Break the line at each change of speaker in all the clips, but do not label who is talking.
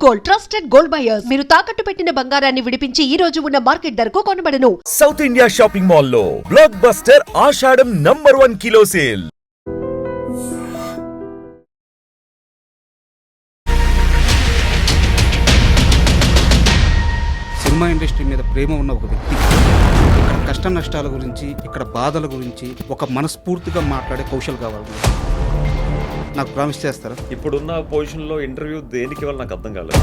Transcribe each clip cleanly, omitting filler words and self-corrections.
Gold, trusted gold buyers. మీరు తాకట్టు పెట్టిన బంగారాన్ని విడిపించి ఈ రోజు ఉన్న మార్కెట్ ధరకు కొనబడను.
సౌత్ ఇండియా షాపింగ్ మాల్ లో బ్లాక్ బస్టర్ ఆషాఢం number 1 kilo sale.
Cinema industry మీద ప్రేమ ఉన్న ఒక వ్యక్తి ఇక్కడ కష్ట నష్టాల గురించి, ఇక్కడ బాధల గురించి ఒక మనస్ఫూర్తిగా మాట్లాడే కౌశల్ కావాలి. నాకు ప్రామిస్ చేస్తారా?
ఇప్పుడున్న పొజిషన్లో ఇంటర్వ్యూ దేనికి వల్ల నాకు అర్థం కాలేదు.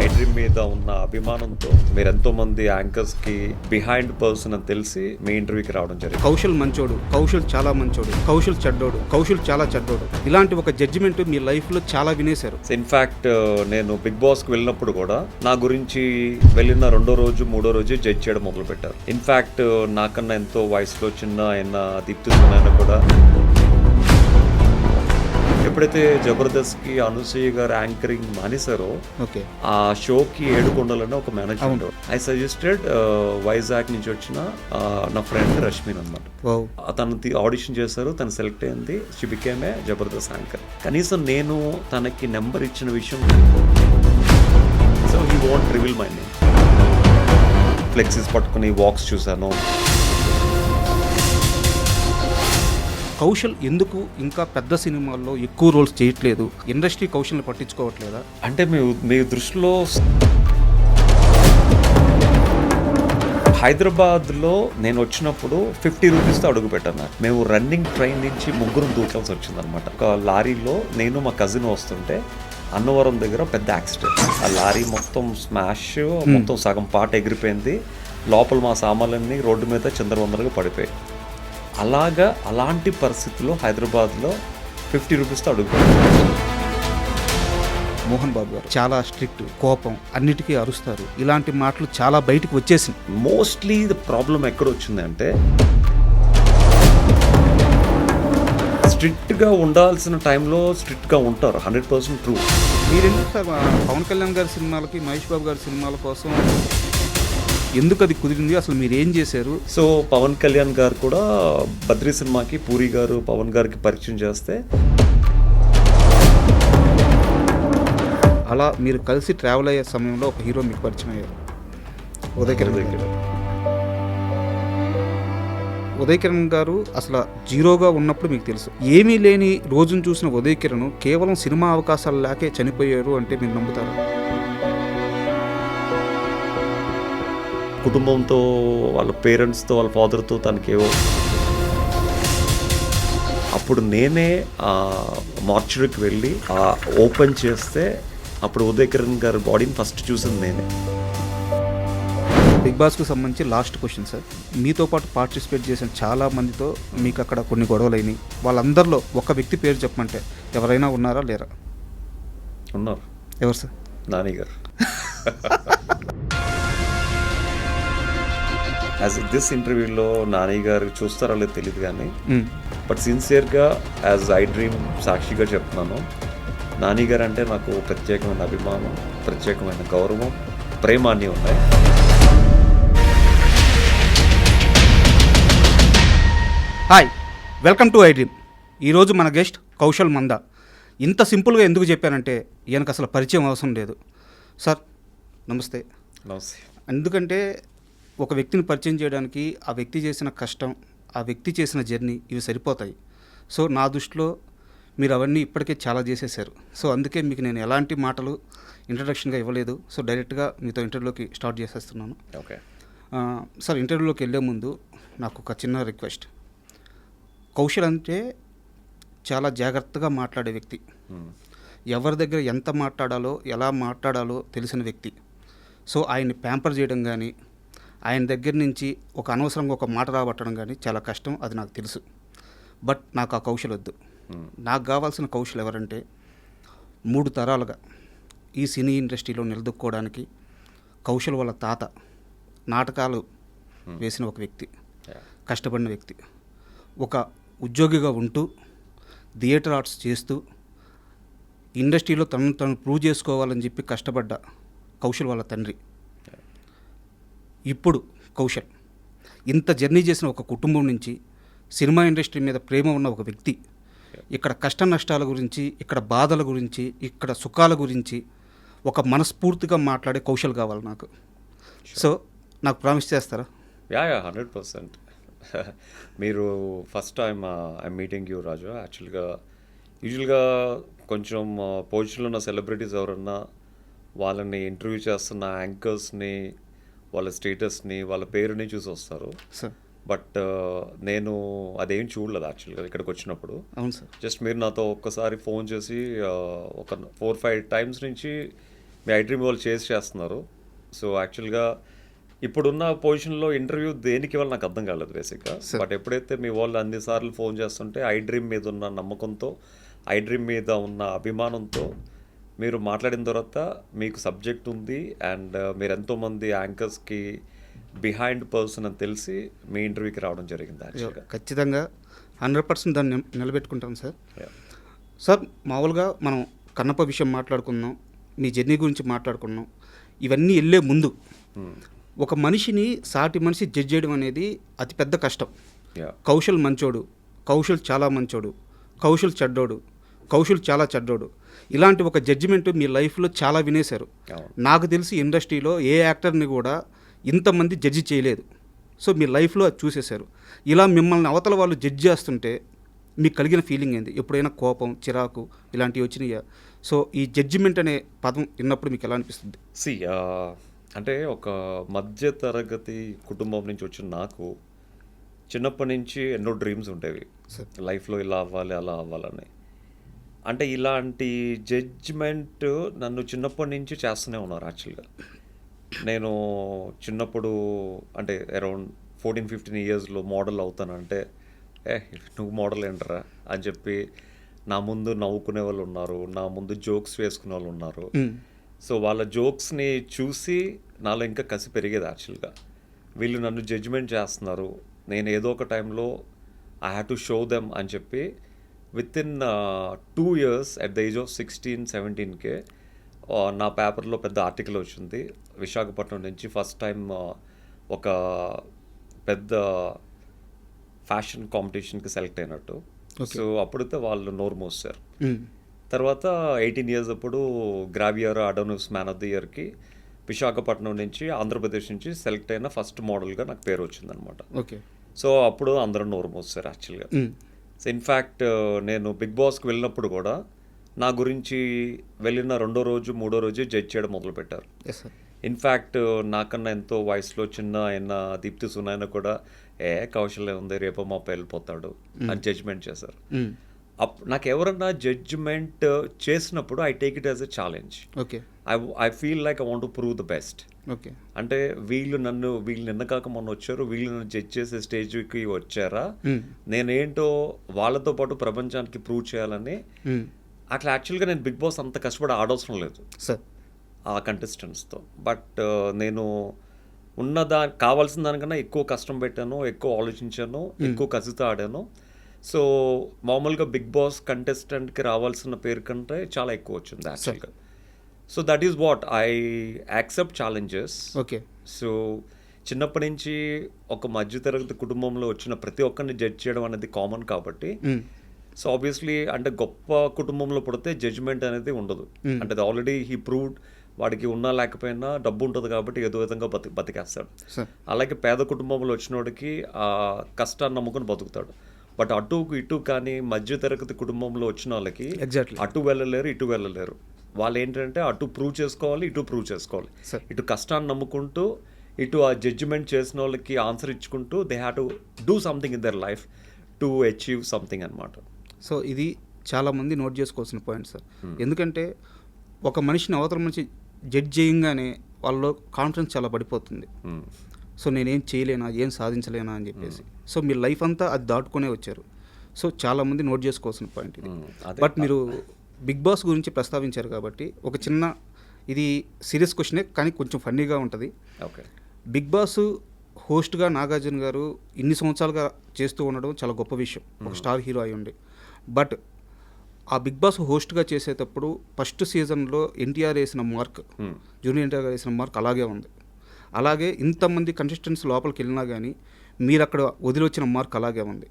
ఐ డ్రీమ్ మీద ఉన్న అభిమానంతో మీరు ఎంతో మంది యాంకర్స్ కి బిహైండ్ పర్సన్ అని తెలిసి మీ ఇంటర్వ్యూకి రావడం జరిగింది.
కౌశల్ మంచోడు, కౌశల్ చాలా మంచోడు, కౌశల్ చెడ్డోడు, కౌశల్ చాలా చెడ్డోడు, ఇలాంటి ఒక జడ్జిమెంట్ మీ లైఫ్ లో చాలా వినేశారు.
ఇన్ఫాక్ట్ నేను బిగ్ బాస్ కి వెళ్ళినప్పుడు కూడా నా గురించి వెళ్ళిన 2వ రోజు 3వ రోజు జడ్జ్ చేయడం మొదలు పెట్టారు. ఇన్ఫాక్ట్ నాకన్నా ఎంతో వయసులో చిన్న ఆయన దీప్తి సునైనా కూడా ఎప్పుడైతే జబర్దస్త్ కి అనసూయ గారు యాంకరింగ్ మానేశారో ఆ షోకి 7 కొండలని ఒక మేనేజ్మెంట్ ఐ సజెస్టెడ్ వైజాగ్ నుంచి వచ్చిన నా ఫ్రెండ్ రష్మిన్ అన్నమాట. తను ఆడిషన్ చేశారు, తను సెలెక్ట్ అయింది, she became a Jabardasth anchor. కనీసం నేను తనకి నెంబర్ ఇచ్చిన విషయం so he want reveal my name. Flexies పట్టుకుని వాక్స్ చూశాను.
కౌశల్ ఎందుకు ఇంకా పెద్ద సినిమాల్లో ఎక్కువ రోల్స్ చేయట్లేదు? ఇండస్ట్రీ కౌశల్ని పట్టించుకోవట్లేదా?
అంటే మీ దృష్టిలో హైదరాబాద్లో నేను వచ్చినప్పుడు 50 రూపీస్తో అడుగు పెట్టాను. మేము రన్నింగ్ ట్రైన్ నుంచి 3 దూకాల్సి వచ్చిందనమాట. ఒక లారీలో నేను మా కజిన్ వస్తుంటే అన్నవరం దగ్గర పెద్ద యాక్సిడెంట్. ఆ లారీ మొత్తం స్మాష్, మొత్తం సగం పాట ఎగిరిపోయింది. లోపల మా సామాన్లన్నీ రోడ్డు మీద చిందరవందరగా పడిపోయాయి. అలాంటి పరిస్థితుల్లో హైదరాబాద్లో 50 రూపీస్తో అడుగు.
మోహన్ బాబు గారు చాలా స్ట్రిక్ట్, కోపం, అన్నిటికీ అరుస్తారు. ఇలాంటి మాటలు చాలా బయటకు వచ్చేసింది.
మోస్ట్లీ ద ప్రాబ్లం ఎక్కడ వచ్చింది అంటే స్ట్రిక్ట్గా ఉండాల్సిన టైంలో స్ట్రిక్ట్గా ఉంటారు. 100% ట్రూ.
మీరు ఎందుకు సార్ పవన్ కళ్యాణ్ గారి సినిమాలకి, మహేష్ బాబు గారి సినిమాల కోసం ఎందుకు అది కుదిరింది? అసలు మీరు ఏం చేశారు?
సో పవన్ కళ్యాణ్ గారు కూడా బద్రీ సినిమాకి పూరి గారు పవన్ గారికి పరిచయం చేస్తే
అలా మీరు కలిసి ట్రావెల్ అయ్యే సమయంలో ఒక హీరో మీకు పరిచయం అయ్యారు, ఉదయ్ కిరణ్ గారు. అసలు జీరోగా ఉన్నప్పుడు మీకు తెలుసు. ఏమీ లేని రోజును చూసిన ఉదయ్ కిరణ్ కేవలం సినిమా అవకాశాలు లేకే చనిపోయారు అంటే మీరు నమ్ముతారా?
కుటుంబంతో, వాళ్ళ పేరెంట్స్తో, వాళ్ళ ఫాదర్తో తనకేవో. అప్పుడు నేనే మార్చురీకి వెళ్ళి ఓపెన్ చేస్తే అప్పుడు ఉదయ్ కిరణ్ గారి బాడీని ఫస్ట్ చూసింది నేనే.
బిగ్ బాస్కు సంబంధించి లాస్ట్ క్వశ్చన్ సార్. మీతో పాటు పార్టిసిపేట్ చేసిన చాలా మందితో మీకు అక్కడ కొన్ని గొడవలు అయినాయి. వాళ్ళందరిలో ఒక వ్యక్తి పేరు చెప్పమంటే ఎవరైనా ఉన్నారా లేరా?
ఉన్నారు.
ఎవరు సార్?
నాని గారు. యాజ్ దిస్ ఇంటర్వ్యూలో నాని గారు చూస్తారో లేదో తెలియదు కానీ బట్ సిన్సియర్గా యాజ్ ఐ డ్రీమ్ సాక్షిగా చెప్తున్నాను, నాని గారు అంటే నాకు ప్రత్యేకమైన అభిమానం, ప్రత్యేకమైన గౌరవం, ప్రేమ అన్నీ ఉన్నాయి.
Hi, welcome to I dream. ఈరోజు మన గెస్ట్ కౌశల్ మంద. ఇంత సింపుల్గా ఎందుకు చెప్పానంటే ఈయనకు అసలు పరిచయం అవసరం లేదు. సార్ నమస్తే.
నమస్తే.
ఎందుకంటే ఒక వ్యక్తిని పరిచయం చేయడానికి ఆ వ్యక్తి చేసిన కష్టం, ఆ వ్యక్తి చేసిన జర్నీ ఇవి సరిపోతాయి. సో నా దృష్టిలో మీరు అవన్నీ ఇప్పటికే చాలా చేసేసారు. సో అందుకే మీకు నేను ఎలాంటి మాటలు ఇంట్రడక్షన్గా ఇవ్వలేదు. సో డైరెక్ట్గా మీతో ఇంటర్వ్యూలోకి స్టార్ట్ చేసేస్తున్నాను.
ఓకే
సార్, ఇంటర్వ్యూలోకి వెళ్ళే ముందు నాకు ఒక చిన్న రిక్వెస్ట్. కౌశల్ అంటే చాలా జాగ్రత్తగా మాట్లాడే వ్యక్తి, ఎవరి దగ్గర ఎంత మాట్లాడాలో, ఎలా మాట్లాడాలో తెలిసిన వ్యక్తి. సో ఆయన్ని ప్యాంపర్ చేయడం కానీ, ఆయన దగ్గర నుంచి ఒక అనవసరంగా ఒక మాట రాబట్టడం కానీ చాలా కష్టం, అది నాకు తెలుసు. బట్ నాకు ఆ కౌశల్ వద్దు. నాకు కావాల్సిన కౌశల్ ఎవరంటే 3 తరాలుగా ఈ సినీ ఇండస్ట్రీలో నిలదొక్కోవడానికి కౌశల్ వాళ్ళ తాత నాటకాలు వేసిన ఒక వ్యక్తి, కష్టపడిన వ్యక్తి, ఒక ఉద్యోగిగా ఉంటూ థియేటర్ ఆర్ట్స్ చేస్తూ ఇండస్ట్రీలో తను ప్రూవ్ చేసుకోవాలని చెప్పి కష్టపడ్డ కౌశల్ వాళ్ళ తండ్రి. ఇప్పుడు కౌశల్ ఇంత జర్నీ చేసిన ఒక కుటుంబం నుంచి సినిమా ఇండస్ట్రీ మీద ప్రేమ ఉన్న ఒక వ్యక్తి ఇక్కడ కష్ట నష్టాల గురించి, ఇక్కడ బాధల గురించి, ఇక్కడ సుఖాల గురించి ఒక మనస్ఫూర్తిగా మాట్లాడే కౌశల్ కావాలి నాకు. సో నాకు ప్రామిస్ చేస్తారా?
యా 100%. మీరు first time I meeting you Raju. యూజువల్గా కొంచెం పొజిషన్లో ఉన్న సెలబ్రిటీస్ ఎవరన్నా వాళ్ళని ఇంటర్వ్యూ చేస్తున్న యాంకర్స్ని, వాళ్ళ స్టేటస్ని, వాళ్ళ పేరుని చూసి వస్తారు.
సార్
బట్ నేను అదేం చూడలేదు యాక్చువల్గా ఇక్కడికి వచ్చినప్పుడు.
అవును సార్.
జస్ట్ మీరు నాతో ఒక్కసారి ఫోన్ చేసి ఒక 4-5 టైమ్స్ నుంచి మీ ఐ డ్రీమ్ వాళ్ళు చేస్తున్నారు. సో యాక్చువల్గా ఇప్పుడున్న పొజిషన్లో ఇంటర్వ్యూ దేనికి వాళ్ళు నాకు అర్థం కాలేదు బేసిక్గా. బట్ ఎప్పుడైతే మీ వాళ్ళు అన్నిసార్లు ఫోన్ చేస్తుంటే ఐ డ్రీమ్ మీద ఉన్న నమ్మకంతో, ఐ డ్రీమ్ మీద ఉన్న అభిమానంతో మీరు మాట్లాడిన తర్వాత మీకు సబ్జెక్ట్ ఉంది అండ్ మీరు ఎంతోమంది యాంకర్స్కి బిహైండ్ పర్సన్ అని తెలిసి మీ ఇంటర్వ్యూకి రావడం జరిగింది యాక్చువల్గా.
ఖచ్చితంగా 100% దాన్ని నిలబెట్టుకుంటాం సార్. సార్ మామూలుగా మనం కన్నప్ప విషయం మాట్లాడుకున్నాం, మీ జర్నీ గురించి మాట్లాడుకున్నాం. ఇవన్నీ వెళ్ళే ముందు ఒక మనిషిని సాటి మనిషి జడ్జ్ చేయడం అనేది అతిపెద్ద కష్టం. కౌశల్ మంచోడు, కౌశల్ చాలా మంచోడు, కౌశల్ చెడ్డోడు, కౌశల్ చాలా చెడ్డోడు, ఇలాంటి ఒక జడ్జిమెంట్ మీ లైఫ్లో చాలా వినేశారు. నాకు తెలిసి ఇండస్ట్రీలో ఏ యాక్టర్ని కూడా ఇంతమంది జడ్జి చేయలేదు. సో మీ లైఫ్లో అది చూసేశారు. ఇలా మిమ్మల్ని అవతల వాళ్ళు జడ్జి చేస్తుంటే మీకు కలిగిన ఫీలింగ్ ఏంది? ఎప్పుడైనా కోపం, చిరాకు ఇలాంటివి వచ్చినాయా? సో ఈ జడ్జిమెంట్ అనే పదం విన్నప్పుడు మీకు ఎలా అనిపిస్తుంది?
అంటే ఒక మధ్య తరగతి కుటుంబం నుంచి వచ్చిన నాకు చిన్నప్పటి నుంచి ఎన్నో డ్రీమ్స్ ఉండేవి లైఫ్లో, ఇలా అవ్వాలి అలా అవ్వాలని. అంటే ఇలాంటి జడ్జ్మెంట్ నన్ను చిన్నప్పటి నుంచి చేస్తూనే ఉన్నారు యాక్చువల్గా. నేను చిన్నప్పుడు అంటే అరౌండ్ 14-15 ఇయర్స్లో మోడల్ అవుతానంటే నువ్వు మోడల్ ఏంటరా అని చెప్పి నా ముందు నవ్వుకునే వాళ్ళు ఉన్నారు, నా ముందు జోక్స్ వేసుకునే వాళ్ళు ఉన్నారు. సో వాళ్ళ జోక్స్ని చూసి నాలో ఇంకా కసి పెరిగేది యాక్చువల్గా. వీళ్ళు నన్ను జడ్జిమెంట్ చేస్తున్నారు, నేను ఏదో ఒక టైంలో I have to show them అని చెప్పి within 2 years at the age of 16-17 నా పేపర్లో పెద్ద ఆర్టికల్ వచ్చింది. విశాఖపట్నం నుంచి ఫస్ట్ టైం ఒక పెద్ద ఫ్యాషన్ కాంపిటీషన్కి సెలెక్ట్ అయినట్టు. సో అప్పుడైతే వాళ్ళు నోరు మోస్తారు. తర్వాత 18 years అప్పుడు గ్రావియర్ అడోనిస్ మ్యాన్ ఆఫ్ ది ఇయర్కి విశాఖపట్నం నుంచి, ఆంధ్రప్రదేశ్ నుంచి సెలెక్ట్ అయిన ఫస్ట్ మోడల్గా నాకు పేరు వచ్చిందనమాట.
ఓకే.
సో అప్పుడు అందరూ నోరు మోస్తారు యాక్చువల్గా. సో ఇన్ఫ్యాక్ట్ నేను బిగ్ బాస్కి వెళ్ళినప్పుడు కూడా నా గురించి వెళ్ళిన 2వ రోజు 3వ రోజు జడ్జ్ చేయడం మొదలుపెట్టారు. ఇన్ఫ్యాక్ట్ నాకన్నా ఎంతో వయసులో చిన్న అయిన దీప్తి సునాయన కూడా కౌశల్యం ఉంది, రేపు మా వెళ్ళిపోతాడు అని జడ్జ్మెంట్ చేశారు. నాకు ఎవరన్నా జడ్జ్మెంట్ చేసినప్పుడు I take it as a challenge.
Okay.
I feel like I want to prove the best.
Okay.
అంటే వీళ్ళు నిన్న కాక మొన్న వచ్చారు, వీళ్ళు నన్ను జడ్జ్ చేసే స్టేజ్కి వచ్చారా, నేనేంటో వాళ్ళతో పాటు ప్రపంచానికి ప్రూవ్ చేయాలని. అట్లా యాక్చువల్గా నేను బిగ్ బాస్ అంత కష్టపడి ఆడవసరం లేదు
సార్
ఆ కంటెస్టెంట్స్తో. బట్ నేను కావాల్సిన దానికన్నా ఎక్కువ కష్టం పెట్టాను, ఎక్కువ ఆలోచించాను, ఎక్కువ కసితో ఆడాను. సో మామూలుగా బిగ్ బాస్ కంటెస్టెంట్కి రావాల్సిన పేరు కంటే చాలా ఎక్కువ వచ్చింది యాక్చువల్గా. So that is what I accept challenges.
Okay.
So చిన్నప్పటి నుంచి ఒక మధ్యతరగతి కుటుంబంలో వచ్చిన ప్రతి ఒక్కరిని జడ్జ్ చేయడం అనేది కామన్ కాబట్టి, సో ఆబ్వియస్లీ అంటే గొప్ప కుటుంబంలో పుడితే జడ్జ్మెంట్ అనేది ఉండదు. అంటే ఆల్రెడీ హీ ప్రూవ్డ్, వాడికి ఉన్నా లేకపోయినా డబ్బు ఉంటుంది కాబట్టి ఏదో విధంగా బతికేస్తాడు. అలాగే పేద కుటుంబంలో వచ్చినోడికి ఆ కష్టాన్ని నమ్ముకొని బతుకుతాడు. బట్ అటు ఇటు కానీ మధ్యతరగతి కుటుంబంలో వచ్చిన వాళ్ళకి అటు వెళ్ళలేరు, ఇటు వెళ్ళలేరు. వాళ్ళు ఏంటంటే అటు ప్రూవ్ చేసుకోవాలి, ఇటు ప్రూవ్ చేసుకోవాలి. ఇటు కష్టాన్ని నమ్ముకుంటూ, ఇటు ఆ జడ్జిమెంట్ చేసిన వాళ్ళకి ఆన్సర్ ఇచ్చుకుంటూ they have to do something in their life to achieve something అనమాట.
సో ఇది చాలామంది నోట్ చేసుకోవాల్సిన పాయింట్ సార్. ఎందుకంటే ఒక మనిషిని అవతల మనిషి జడ్జ్ చేయంగానే వాళ్ళలో కాన్ఫిడెన్స్ చాలా పడిపోతుంది. సో నేనేం చేయలేనా, ఏం సాధించలేనా అని చెప్పేసి. సో మీ లైఫ్ అంతా అది దాటుకునే వచ్చారు. సో చాలామంది నోట్ చేసుకోవాల్సిన పాయింట్ ఇది. బట్ మీరు బిగ్ బాస్ గురించి ప్రస్తావించారు కాబట్టి ఒక చిన్న, ఇది సీరియస్ క్వశ్చనే కానీ కొంచెం ఫన్నీగా ఉంటుంది.
ఓకే.
బిగ్ బాస్ హోస్ట్గా నాగార్జున గారు ఇన్ని సంవత్సరాలుగా చేస్తూ ఉండడం చాలా గొప్ప విషయం, ఒక స్టార్ హీరో అయి ఉండి. బట్ ఆ బిగ్ బాస్ హోస్ట్గా చేసేటప్పుడు ఫస్ట్ సీజన్లో ఎన్టీఆర్ వేసిన మార్క్, జూనియర్ ఎన్టీఆర్ గారు వేసిన మార్క్ అలాగే ఉంది. అలాగే ఇంతమంది కంటెస్టెంట్స్ లోపలికి వెళ్ళినా కానీ మీరు అక్కడ వదిలొచ్చిన మార్క్ అలాగే ఉంది.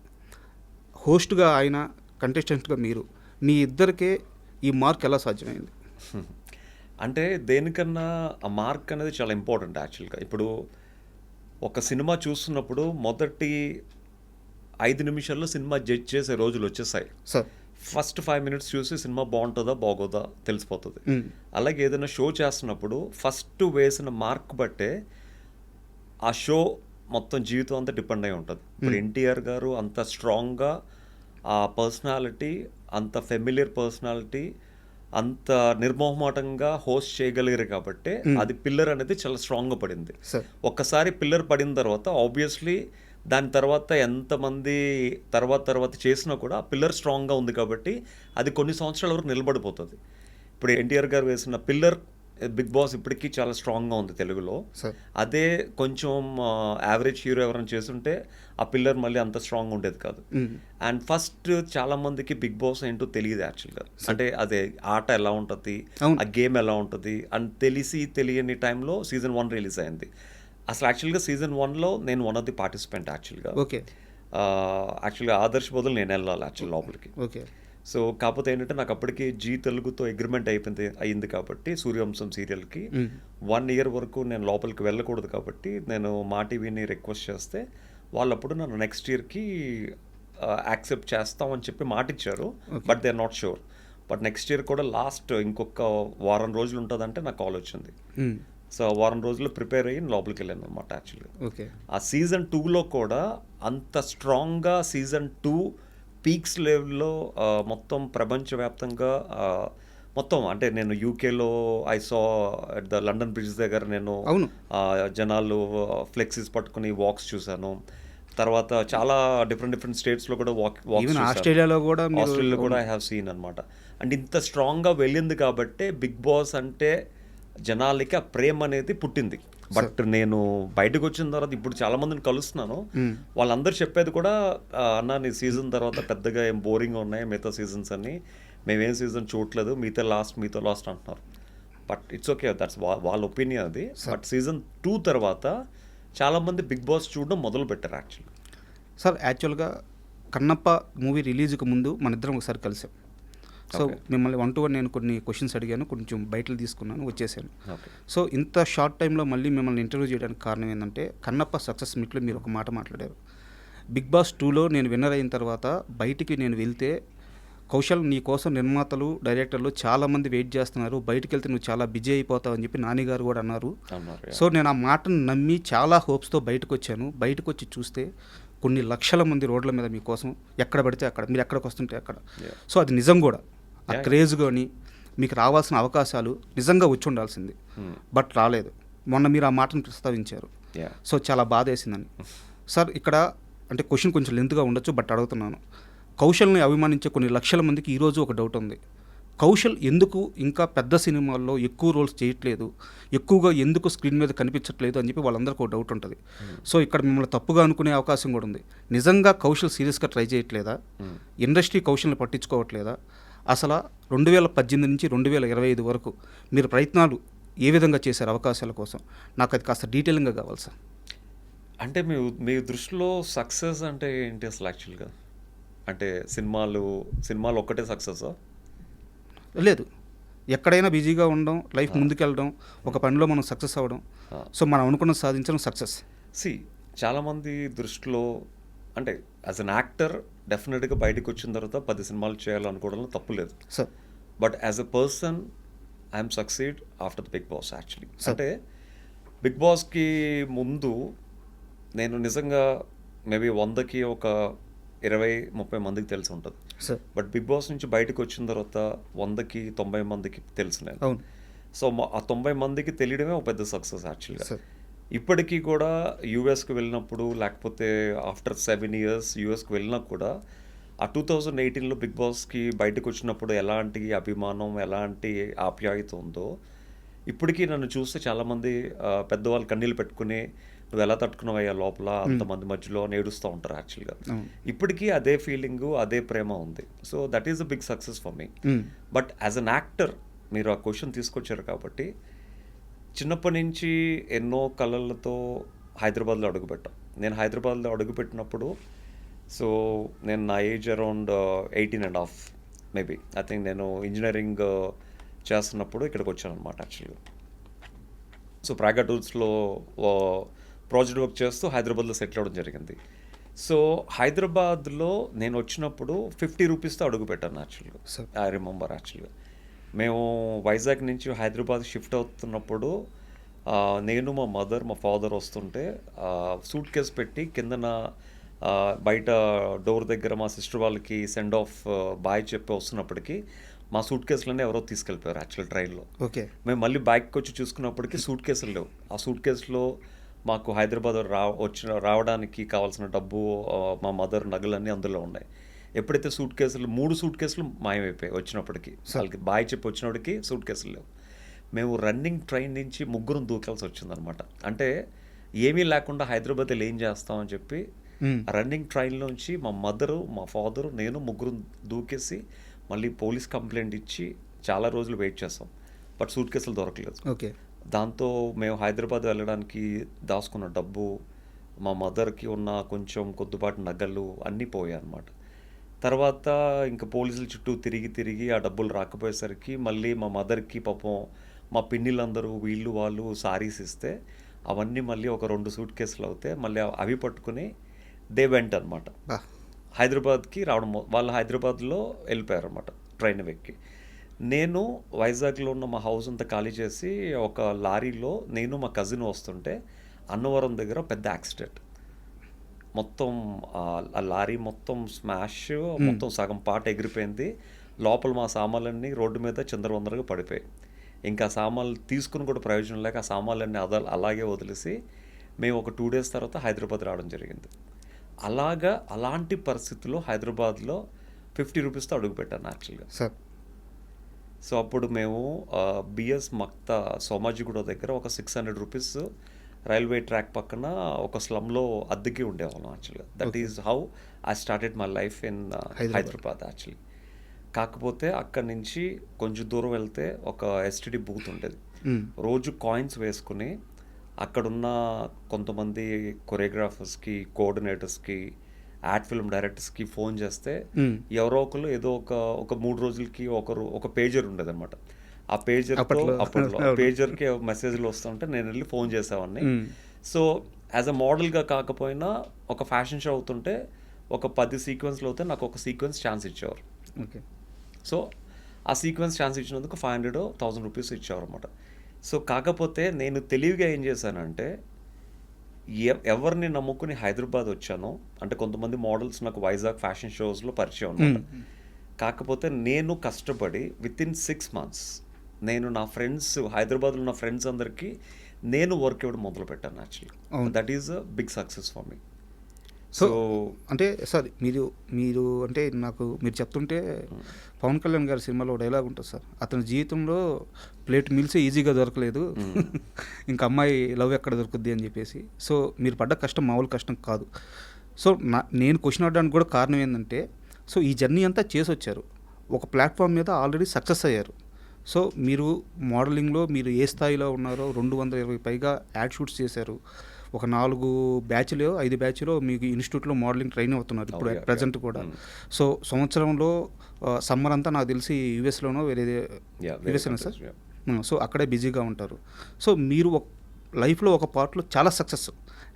హోస్ట్గా ఆయన, కంటెస్టెంట్గా మీరు, మీ ఇద్దరికే ఈ మార్క్ ఎలా సాధ్యమైంది?
అంటే దేనికన్నా ఆ మార్క్ అనేది చాలా ఇంపార్టెంట్ యాక్చువల్గా. ఇప్పుడు ఒక సినిమా చూస్తున్నప్పుడు మొదటి 5 నిమిషాల్లో సినిమా జడ్జ్ చేసే రోజులు వచ్చేసాయి.
సార్
ఫస్ట్ 5 మినిట్స్ చూసి సినిమా బాగుంటుందా బాగోదా తెలిసిపోతుంది. అలాగే ఏదైనా షో చేస్తున్నప్పుడు ఫస్ట్ వేసిన మార్క్ బట్టే ఆ షో మొత్తం జీవితం అంతా డిపెండ్ అయి ఉంటుంది. ఇప్పుడు ఎన్టీఆర్ గారు అంత స్ట్రాంగ్గా ఆ పర్సనాలిటీ, అంత ఫెమిలియర్ పర్సనాలిటీ, అంత నిర్మోహమాటంగా హోస్ట్ చేయగలిగారు కాబట్టి అది పిల్లర్ అనేది చాలా స్ట్రాంగ్గా పడింది. ఒక్కసారి పిల్లర్ పడిన తర్వాత ఆబ్వియస్లీ దాని తర్వాత ఎంతమంది తర్వాత చేసినా కూడా ఆ పిల్లర్ స్ట్రాంగ్గా ఉంది కాబట్టి అది కొన్ని సంవత్సరాల వరకు నిలబడిపోతుంది. ఇప్పుడు ఎన్టీఆర్ గారు వేసిన పిల్లర్ బిగ్ బాస్ ఇప్పటికీ చాలా స్ట్రాంగ్గా ఉంది తెలుగులో. అదే కొంచెం యావరేజ్ హీరో ఎవరైనా చేస్తుంటే ఆ పిల్లర్ మళ్ళీ అంత స్ట్రాంగ్ ఉండేది కాదు. అండ్ ఫస్ట్ చాలా మందికి బిగ్ బాస్ ఏంటో తెలియదు యాక్చువల్గా. అంటే అదే ఆట ఎలా ఉంటుంది, ఆ గేమ్ ఎలా ఉంటుంది అని తెలియని టైంలో సీజన్ 1 రిలీజ్ అయింది. అసలు యాక్చువల్గా సీజన్ 1లో నేను వన్ ఆఫ్ ది పార్టిసిపెంట్ యాక్చువల్గా. యాక్చువల్గా ఆదర్శ్ బదులు నేను వెళ్ళాలి యాక్చువల్ లోపలికి. సో కాకపోతే ఏంటంటే నాకు అప్పటికి జీ తెలుగుతో అగ్రిమెంట్ అయింది కాబట్టి సూర్యవంశం సీరియల్కి 1 ఇయర్ వరకు నేను లోపలికి వెళ్ళకూడదు కాబట్టి నేను మా టీవీని రిక్వెస్ట్ చేస్తే వాళ్ళప్పుడు నన్ను నెక్స్ట్ ఇయర్కి యాక్సెప్ట్ చేస్తామని చెప్పి మాట ఇచ్చారు. But they are not sure. But next year కూడా లాస్ట్ ఇంకొక వారం రోజులు ఉంటుందంటే నాకు కాల్ వచ్చింది. సో వారం రోజులు ప్రిపేర్ అయ్యి లోపలికి వెళ్ళాను అనమాట యాక్చువల్గా. ఆ సీజన్ 2లో కూడా అంత స్ట్రాంగ్గా సీజన్ 2 పీక్స్ లెవెల్లో మొత్తం ప్రపంచవ్యాప్తంగా మొత్తం అంటే నేను యూకేలో I saw at the London bridge దగ్గర నేను జనాలు ఫ్లెక్సీస్ పట్టుకుని వాక్స్ చూశాను. తర్వాత చాలా డిఫరెంట్ స్టేట్స్లో కూడా
ఆస్ట్రేలియాలో కూడా
ఐ హ్యావ్ సీన్ అనమాట. అండ్ ఇంత స్ట్రాంగ్గా వెళ్ళింది కాబట్టి బిగ్ బాస్ అంటే జనాలకి ఆ ప్రేమ అనేది పుట్టింది. బట్ నేను బయటకు వచ్చిన తర్వాత ఇప్పుడు చాలా మందిని కలుస్తున్నాను, వాళ్ళందరూ చెప్పేది కూడా అన్న నీ సీజన్ తర్వాత పెద్దగా ఏం బోరింగ్గా ఉన్నాయి మిగతా సీజన్స్ అని, మేమేం సీజన్ చూడలేదు, మీతో లాస్ట్ అంటున్నారు. బట్ ఇట్స్ ఓకే, దట్స్ వాళ్ళ ఒపీనియన్ అది. బట్ సీజన్ 2 తర్వాత చాలామంది బిగ్ బాస్ చూడడం మొదలు పెట్టారు యాక్చువల్గా.
సార్ యాక్చువల్గా కన్నప్ప మూవీ రిలీజ్కి ముందు మన ఇద్దరం ఒకసారి కలిసాం. సో మిమ్మల్ని 1-to-1 నేను కొన్ని క్వశ్చన్స్ అడిగాను, కొంచెం బయటలు తీసుకున్నాను, వచ్చేసాను. సో ఇంత షార్ట్ టైంలో మళ్ళీ మిమ్మల్ని ఇంటర్వ్యూ చేయడానికి కారణం ఏంటంటే కన్నప్ప సక్సెస్ మీట్లో మీరు ఒక మాట మాట్లాడారు. బిగ్ బాస్ 2లో నేను విన్నర్ అయిన తర్వాత బయటికి నేను వెళ్తే కౌశల్ నీ కోసం నిర్మాతలు డైరెక్టర్లు చాలామంది వెయిట్ చేస్తున్నారు, బయటికి వెళ్తే నువ్వు చాలా బిజీ అయిపోతావు అని చెప్పి నాని గారు కూడా అన్నారు. సో నేను ఆ మాటను నమ్మి చాలా హోప్స్తో బయటకు వచ్చాను. బయటకు వచ్చి చూస్తే కొన్ని లక్షల మంది రోడ్ల మీద మీకోసం ఎక్కడ పడితే అక్కడ, మీరు ఎక్కడికి వస్తుంటే అక్కడ. సో అది నిజం కూడా, ఆ క్రేజ్ కానీ మీకు రావాల్సిన అవకాశాలు నిజంగా వచ్చి ఉండాల్సింది, బట్ రాలేదు. మొన్న మీరు ఆ మాటను ప్రస్తావించారు. సో చాలా బాధ వేసిందని. సార్ ఇక్కడ అంటే క్వశ్చన్ కొంచెం లెంత్గా ఉండొచ్చు, బట్ అడుగుతున్నాను. కౌశల్ని అభిమానించే కొన్ని లక్షల మందికి ఈరోజు ఒక డౌట్ ఉంది, కౌశల్ ఎందుకు ఇంకా పెద్ద సినిమాల్లో ఎక్కువ రోల్స్ చేయట్లేదు, ఎక్కువగా ఎందుకు స్క్రీన్ మీద కనిపించట్లేదు అని చెప్పి వాళ్ళందరికీ ఒక డౌట్ ఉంటుంది. సో ఇక్కడ మిమ్మల్ని తప్పుగా అనుకునే అవకాశం కూడా ఉంది. నిజంగా కౌశల్ సీరియస్గా ట్రై చేయట్లేదా, ఇండస్ట్రీ కౌశల్ని పట్టించుకోవట్లేదా, అసలు 2018 నుంచి 2025 వరకు మీరు ప్రయత్నాలు ఏ విధంగా చేశారు అవకాశాల కోసం? నాకు అది కాస్త డీటెయిలింగ్గా కావాలి సార్.
అంటే మీ దృష్టిలో సక్సెస్ అంటే ఏంటి అసలు యాక్చువల్గా? అంటే సినిమాలు ఒక్కటే సక్సెసా?
లేదు, ఎక్కడైనా బిజీగా ఉండడం, లైఫ్ ముందుకెళ్ళడం, ఒక పనిలో మనం సక్సెస్ అవ్వడం, సో మనం అనుకున్నది సాధించడం సక్సెస్.
చాలామంది దృష్టిలో అంటే యాజ్ అన్ యాక్టర్ డెఫినెట్గా బయటకు వచ్చిన తర్వాత 10 సినిమాలు చేయాలనుకోవడంలో తప్పు లేదు
సార్.
But as a person I'm succeed after the Bigg Boss actually. అంటే బిగ్ బాస్కి ముందు నేను నిజంగా మేబీ 100కి ఒక 20-30 మందికి తెలిసి ఉంటుంది. బట్ బిగ్ బాస్ నుంచి బయటకు వచ్చిన తర్వాత 100కి 90 మందికి తెలుసు నేను. సో ఆ 90 మందికి తెలియడమే ఒక పెద్ద సక్సెస్ యాక్చువల్గా. ఇప్పటికీ కూడా యూఎస్కి వెళ్ళినప్పుడు, లేకపోతే ఆఫ్టర్ 7 years యూఎస్కి వెళ్ళినా కూడా ఆ 2018లో బిగ్ బాస్కి బయటకు వచ్చినప్పుడు ఎలాంటి అభిమానం, ఎలాంటి ఆప్యాయత ఉందో ఇప్పటికీ నన్ను చూస్తే చాలామంది పెద్దవాళ్ళు కన్నీళ్ళు పెట్టుకుని నువ్వు ఎలా తట్టుకున్నావయ్యా లోపల అంతమంది మధ్యలో నేడుస్తూ ఉంటారు యాక్చువల్గా. ఇప్పటికీ అదే ఫీలింగు, అదే ప్రేమ ఉంది. So that is a big success for me. But as an actor మీరు ఆ క్వశ్చన్ తీసుకొచ్చారు కాబట్టి చిన్నప్పటి నుంచి ఎన్నో కళలతో హైదరాబాద్లో అడుగుపెట్టాం. నేను హైదరాబాద్లో అడుగుపెట్టినప్పుడు సో నేను నా age around 18.5 maybe. I think నేను ఇంజనీరింగ్ చేస్తున్నప్పుడు ఇక్కడికి వచ్చాను అనమాట యాక్చువల్గా. సో ప్రాగా టూర్స్లో ప్రాజెక్ట్ వర్క్ చేస్తూ హైదరాబాద్లో సెటిల్ అవ్వడం జరిగింది. సో హైదరాబాద్లో నేను వచ్చినప్పుడు 50 రూపీస్తో అడుగు పెట్టాను యాక్చువల్గా. ఐ రిమెంబర్ యాక్చువల్గా మేము వైజాగ్ నుంచి హైదరాబాద్ షిఫ్ట్ అవుతున్నప్పుడు నేను మా మదర్ మా ఫాదర్ వస్తుంటే సూట్ కేస్ పెట్టి కిందన బయట డోర్ దగ్గర మా సిస్టర్ వాళ్ళకి సెండ్ ఆఫ్ బాయ్ చెప్పి వస్తున్నప్పటికీ మా సూట్ కేసులన్నీ ఎవరో తీసుకెళ్ళిపోయారు యాక్చువల్ ట్రైన్లో.
ఓకే.
మేము మళ్ళీ బ్యాగ్కి వచ్చి చూసుకున్నప్పటికీ సూట్ కేసులు లేవు. ఆ సూట్ కేసులో మాకు హైదరాబాద్ రావడానికి కావాల్సిన డబ్బు, మా మదర్ నగలన్నీ అందులో ఉన్నాయి. ఎప్పుడైతే సూట్ కేసులు 3 సూట్ కేసులు మాయమైపోయాయి వచ్చినప్పటికీ, వాళ్ళకి బాయ్ చెప్పి వచ్చినప్పటికీ సూట్ కేసులు లేవు. మేము రన్నింగ్ ట్రైన్ నుంచి 3 దూకాల్సి వచ్చిందనమాట. అంటే ఏమీ లేకుండా హైదరాబాద్లో ఏం చేస్తామని చెప్పి రన్నింగ్ ట్రైన్లోంచి మా మదరు మా ఫాదరు నేను 3 దూకేసి మళ్ళీ పోలీస్ కంప్లైంట్ ఇచ్చి చాలా రోజులు వెయిట్ చేస్తాం. బట్ సూట్ కేసులు దొరకలేదు.
ఓకే.
దాంతో మేము హైదరాబాద్ వెళ్ళడానికి దాచుకున్న డబ్బు, మా మదర్కి ఉన్న కొంచెం కొద్దిపాటి నగలు అన్నీ పోయాయి అన్నమాట. తర్వాత ఇంకా పోలీసుల చుట్టూ తిరిగి ఆ డబ్బులు రాకపోయేసరికి మళ్ళీ మా మదర్కి పాపం మా పిన్నిలందరూ వీళ్ళు వాళ్ళు సారీస్ ఇస్తే అవన్నీ మళ్ళీ ఒక 2 సూట్ కేసులు అవుతే మళ్ళీ అవి పట్టుకుని దే వెంట అనమాట హైదరాబాద్కి రావడం. వాళ్ళు హైదరాబాద్లో వెళ్ళిపోయారు అనమాట ట్రైన్ ఎక్కి. నేను వైజాగ్లో ఉన్న మా హౌస్ అంతా ఖాళీ చేసి ఒక లారీలో నేను మా కజిన్ వస్తుంటే అన్నవరం దగ్గర పెద్ద యాక్సిడెంట్. మొత్తం ఆ లారీ మొత్తం స్మాష్, మొత్తం సగం పాట ఎగిరిపోయింది. లోపల మా సామాన్లన్నీ రోడ్డు మీద చిందరవందరగా పడిపోయాయి. ఇంకా సామాన్లు తీసుకుని కూడా ప్రయోజనం లేక ఆ సామాన్లన్నీ అలాగే వదిలేసి మేము ఒక 2 days తర్వాత హైదరాబాద్ రావడం జరిగింది. అలాంటి పరిస్థితుల్లో హైదరాబాద్లో 50 రూపీస్తో అడుగుపెట్టాను యాక్చువల్గా.
సార్
సో అప్పుడు మేము బిఎస్ మక్తా సోమాజిగూడ దగ్గర ఒక 600 రూపీస్ రైల్వే ట్రాక్ పక్కన ఒక స్లమ్లో అద్దెకి ఉండేవాళ్ళం యాక్చువల్గా. That is how I started my life in Hyderabad actually. కాకపోతే అక్కడి నుంచి కొంచెం దూరం వెళ్తే ఒక ఎస్టీడీ బూత్ ఉండేది. రోజు కాయిన్స్ వేసుకుని అక్కడున్న కొంతమంది కొరియోగ్రాఫర్స్కి, కోఆర్డినేటర్స్కి, యాడ్ ఫిల్మ్ డైరెక్టర్స్కి ఫోన్ చేస్తే ఎవరో ఒకరు ఏదో ఒక 3 రోజులకి ఒక పేజర్ ఉండేది అనమాట. ఆ అప్పట్లో పేజర్కి మెసేజ్లు వస్తుంటే నేను వెళ్ళి ఫోన్ చేసేవాడిని. సో యాజ్ అ మోడల్గా కాకపోయినా ఒక ఫ్యాషన్ షో అవుతుంటే ఒక 10 సీక్వెన్స్లు అవుతే నాకు ఒక సీక్వెన్స్ ఛాన్స్ ఇచ్చేవారు.
ఓకే.
సో ఆ సీక్వెన్స్ ఛాన్స్ ఇచ్చినందుకు 500 1000 రూపీస్ ఇచ్చేవారు అనమాట. సో కాకపోతే నేను తెలివిగా ఏం చేశానంటే ఎవరిని నమ్ముకుని హైదరాబాద్ వచ్చానో, అంటే కొంతమంది మోడల్స్ నాకు వైజాగ్ ఫ్యాషన్ షోస్లో పరిచయం అనమాట. కాకపోతే నేను కష్టపడి వితిన్ 6 months నేను నా ఫ్రెండ్స్, హైదరాబాద్లో ఉన్న ఫ్రెండ్స్ అందరికీ నేను వర్క్ ఇవ్వడం మొదలుపెట్టాను actually. That is a big success for me.
So అంటే సార్ మీరు అంటే నాకు మీరు చెప్తుంటే పవన్ కళ్యాణ్ గారి సినిమాలో డైలాగ్ ఉంటుంది సార్, అతని జీవితంలో ప్లేట్ మీల్స్ ఈజీగా దొరకలేదు, ఇంకా అమ్మాయి లవ్ ఎక్కడ దొరుకుద్ది అని చెప్పేసి. సో మీరు పడ్డ కష్టం మామూలు కష్టం కాదు. సో నేను క్వశ్చన్ అడడానికి కూడా కారణం ఏంటంటే, సో ఈ జర్నీ అంతా చేసి వచ్చారు, ఒక ప్లాట్ఫామ్ మీద ఆల్రెడీ సక్సెస్ అయ్యారు. సో మీరు మోడలింగ్లో మీరు ఏ స్థాయిలో ఉన్నారో 220 పైగా యాడ్ షూట్స్ చేశారు. ఒక 4 బ్యాచ్లో 5 బ్యాచ్లో మీకు ఇన్స్టిట్యూట్లో మోడలింగ్ ట్రైన్ అవుతున్నారు ఇప్పుడు ప్రజెంట్ కూడా. సో సంవత్సరంలో సమ్మర్ అంతా నాకు తెలిసి యూఎస్లోనో యూఎస్లోనే సార్. సో అక్కడే బిజీగా ఉంటారు. సో మీరు లైఫ్లో ఒక పార్ట్లో చాలా సక్సెస్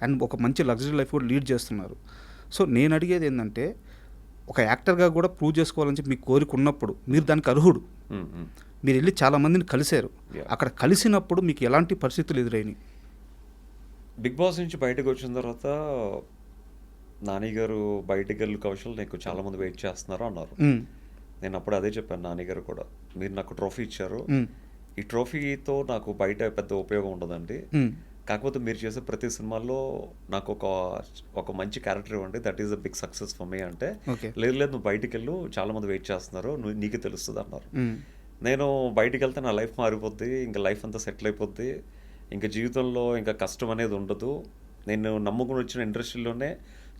అండ్ ఒక మంచి లగ్జరీ లైఫ్ కూడా లీడ్ చేస్తున్నారు. సో నేను అడిగేది ఏంటంటే, ఒక యాక్టర్గా కూడా ప్రూవ్ చేసుకోవాలని చెప్పి మీకు కోరిక ఉన్నప్పుడు మీరు దానికి అర్హుడు. మీరు వెళ్ళి చాలామందిని కలిశారు. అక్కడ కలిసినప్పుడు మీకు ఎలాంటి పరిస్థితులు ఎదురైనాయి?
బిగ్ బాస్ నుంచి బయటకు వచ్చిన తర్వాత నాని గారు బయటకు వెళ్ళి కౌశల్ నీకు చాలామంది వెయిట్ చేస్తున్నారు అన్నారు. నేను అప్పుడు అదే చెప్పాను నాని గారు కూడా, మీరు నాకు ట్రోఫీ ఇచ్చారు, ఈ ట్రోఫీతో నాకు బయట పెద్ద ఉపయోగం ఉండదండి, కాకపోతే మీరు చేసే ప్రతి సినిమాల్లో నాకు ఒక మంచి క్యారెక్టర్ ఇవ్వండి, that is a big success for me. అంటే లేదు నువ్వు బయటికి వెళ్ళు, చాలామంది వెయిట్ చేస్తున్నారు, నీకు తెలుస్తుంది అన్నారు. నేను బయటికి వెళ్తే నా లైఫ్ మారిపోద్ది, ఇంకా లైఫ్ అంతా సెటిల్ అయిపోద్ది, ఇంకా జీవితంలో ఇంకా కష్టం అనేది ఉండదు, నేను నమ్ముకుని వచ్చిన ఇండస్ట్రీలోనే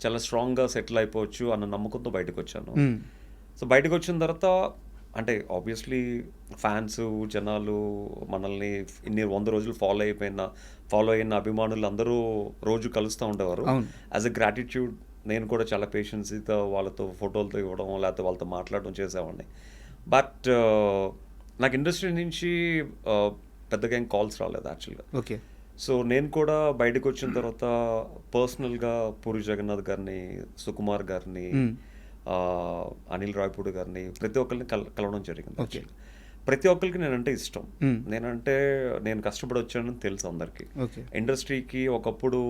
చాలా స్ట్రాంగ్గా సెటిల్ అయిపోవచ్చు అన్న నమ్మకంతో బయటకు వచ్చాను. సో బయటకు వచ్చిన తర్వాత అంటే ఆబ్వియస్లీ ఫ్యాన్స్, జనాలు మనల్ని ఇన్ని 100 రోజులు ఫాలో అయిన అభిమానులు అందరూ రోజు కలుస్తూ ఉండేవారు. యాజ్ అ గ్రాటిట్యూడ్ నేను కూడా చాలా పేషెన్సీతో వాళ్ళతో ఫోటోలతో ఇవ్వడం, లేకపోతే వాళ్ళతో మాట్లాడడం చేసేవాడిని. బట్ నాకు ఇండస్ట్రీ నుంచి పెద్దగా ఏం కాల్స్ రాలేదు యాక్చువల్గా.
ఓకే.
సో నేను కూడా బయటకు వచ్చిన తర్వాత పర్సనల్గా పూరి జగన్నాథ్ గారిని, సుకుమార్ గారిని, అనిల్ రాయపూడి గారిని ప్రతి ఒక్కరిని కలవడం జరిగింది.
ఓకే.
ప్రతి ఒక్కరికి నేనంటే ఇష్టం. నేను కష్టపడి వచ్చానని తెలుసు అందరికీ.
ఓకే.
ఇండస్ట్రీకి ఒకప్పుడు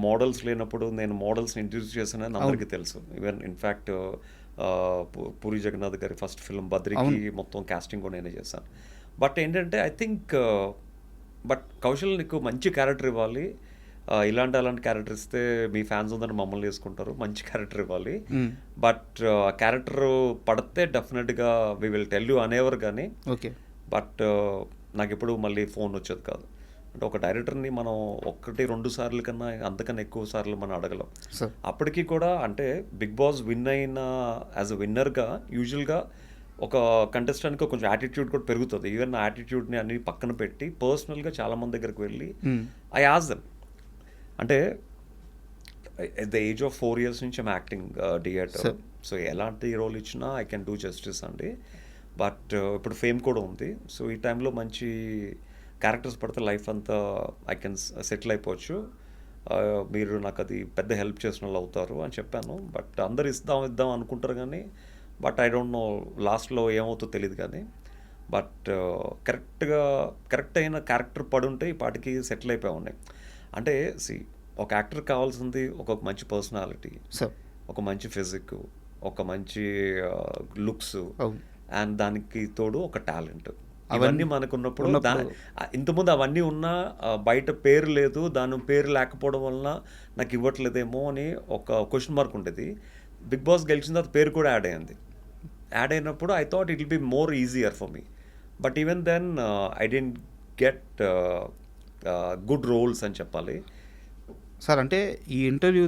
మోడల్స్ లేనప్పుడు నేను మోడల్స్ని ఇంట్రడ్యూస్ చేశానని అందరికీ తెలుసు. ఈవెన్ ఇన్ఫ్యాక్ట్ పూరి జగన్నాథ్ గారి ఫస్ట్ ఫిల్మ్ బద్రికి మొత్తం కాస్టింగ్ కూడా నేనే చేశాను. బట్ ఏంటంటే ఐ థింక్ కౌశల్ నీకు మంచి క్యారెక్టర్ ఇవ్వాలి, అలాంటి క్యారెక్టర్ ఇస్తే మీ ఫ్యాన్స్ అందరూ మమ్మల్ని వేసుకుంటారు, మంచి క్యారెక్టర్ ఇవ్వాలి, బట్ క్యారెక్టర్ పడితే డెఫినెట్గా వి విల్ టెల్ యూ అనేవారు కానీ.
ఓకే.
బట్ నాకు ఎప్పుడు మళ్ళీ ఫోన్ వచ్చేది కాదు. అంటే ఒక డైరెక్టర్ని మనం 1-2 సార్లు కన్నా అంతకన్నా ఎక్కువ సార్లు మనం అడగలం. అప్పటికీ కూడా అంటే బిగ్ బాస్ విన్ అయిన యాజ్ అ విన్నర్గా యూజువల్గా ఒక కంటెస్టెంట్కి కొంచెం యాటిట్యూడ్ కూడా పెరుగుతుంది. ఈవెన్ నా యాటిట్యూడ్ని అన్ని పక్కన పెట్టి పర్సనల్గా చాలామంది దగ్గరికి వెళ్ళి ఐ ఆస్క్ దెమ్. అంటే at the age of 4 years నుంచి ఐమ్ యాక్టింగ్ థియేటర్. సో ఎలాంటి రోల్ ఇచ్చినా ఐ కెన్ డూ జస్టిస్ అండి. బట్ ఇప్పుడు ఫేమ్ కూడా ఉంది. సో ఈ టైంలో మంచి క్యారెక్టర్స్ పడితే లైఫ్ అంతా ఐ కెన్ సెటిల్ అయిపోవచ్చు, మీరు నాకు అది పెద్ద హెల్ప్ చేసిన వాళ్ళు అవుతారు అని చెప్పాను. బట్ అందరు ఇద్దాం అనుకుంటారు కానీ బట్ ఐ డోంట్ నో లాస్ట్లో ఏమవుతుందో తెలియదు కానీ. బట్ కరెక్ట్ అయిన క్యారెక్టర్ పడుంటే ఈ పాటికి సెటిల్ అయిపోయి ఉన్నాయి. అంటే ఒక యాక్టర్ కావాల్సింది ఒక మంచి పర్సనాలిటీ, ఒక మంచి ఫిజిక్, ఒక మంచి లుక్స్, అండ్ దానికి తోడు ఒక టాలెంట్. ఇవన్నీ మనకు ఉన్నప్పుడు ఇంతకుముందు అవన్నీ ఉన్నా బయట పేరు లేదు, దాని పేరు లేకపోవడం వలన నాకు ఇవ్వట్లేదేమో అని ఒక క్వశ్చన్ మార్క్ ఉండేది. బిగ్ బాస్ గెలిచిన తర్వాత పేరు కూడా యాడ్ అయింది. యాడ్ అయినప్పుడు I thought it will be more easier for me. But even then I didn't get good roles అని చెప్పాలి
సార్. అంటే ఈ ఇంటర్వ్యూ